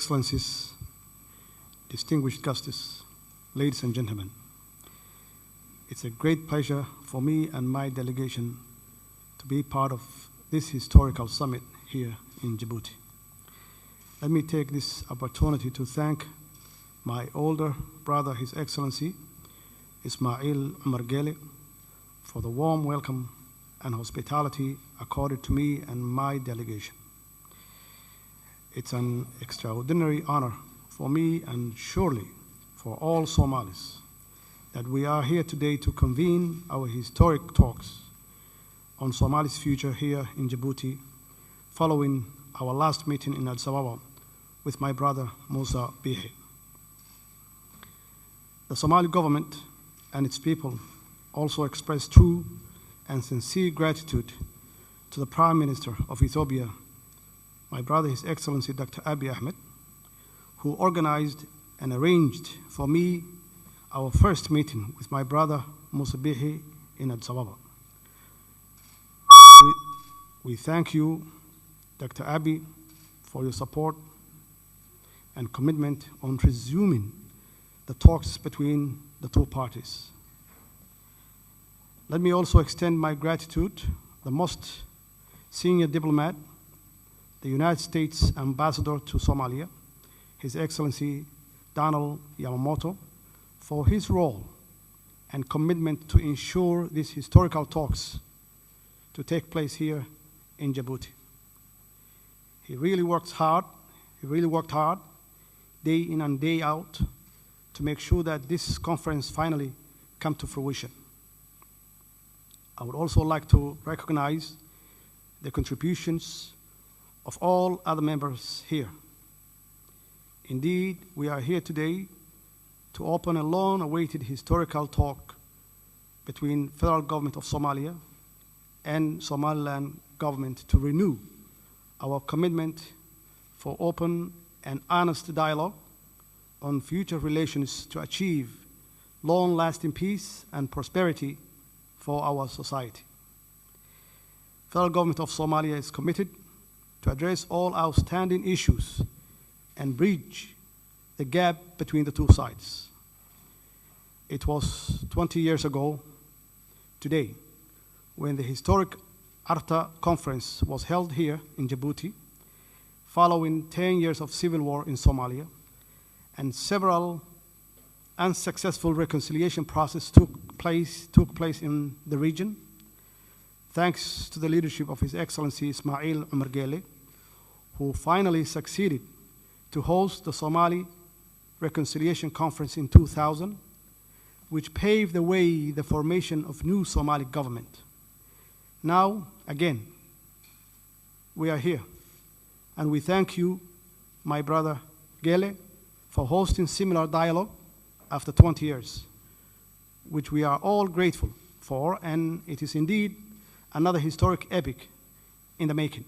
Excellencies, distinguished guests, ladies and gentlemen, it's a great pleasure for me and my delegation to be part of this historical summit here in Djibouti. Let me take this opportunity to thank my older brother, His Excellency Ismail Omar Gele, for the warm welcome and hospitality accorded to me and my delegation. It's an extraordinary honor for me and surely for all Somalis that we are here today to convene our historic talks on Somali's future here in Djibouti, following our last meeting in Addis Ababa with my brother Musa Bihi. The Somali government and its people also express true and sincere gratitude to the Prime Minister of Ethiopia, my brother, His Excellency Dr. Abiy Ahmed, who organized and arranged for me our first meeting with my brother Musa Bihi in Addis Ababa. We thank you, Dr. Abiy, for your support and commitment on resuming the talks between the two parties. Let me also extend my gratitude to the most senior diplomat, the United States Ambassador to Somalia, His Excellency Donald Yamamoto, for his role and commitment to ensure these historical talks to take place here in Djibouti. He really worked hard, day in and day out, to make sure that this conference finally come to fruition. I would also like to recognize the contributions of all other members here. Indeed, we are here today to open a long-awaited historical talk between federal government of Somalia and Somaliland government to renew our commitment for open and honest dialogue on future relations to achieve long-lasting peace and prosperity for our society. Federal government of Somalia is committed to address all outstanding issues and bridge the gap between the two sides. It was 20 years ago today when the historic Arta conference was held here in Djibouti, following 10 years of civil war in Somalia, and several unsuccessful reconciliation processes took place in the region. Thanks to the leadership of His Excellency Ismail Omar Gele, who finally succeeded to host the Somali Reconciliation Conference in 2000, which paved the way the formation of new Somali government. Now, again, we are here, and we thank you, my brother Gele, for hosting similar dialogue after 20 years, which we are all grateful for, and it is indeed another historic epic in the making,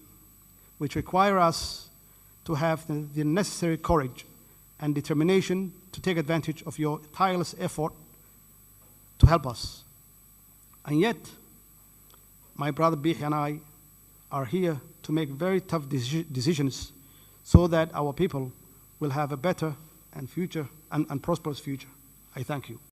which require us to have the necessary courage and determination to take advantage of your tireless effort to help us. And yet, my brother Bihi and I are here to make very tough decisions so that our people will have a better and prosperous future. I thank you.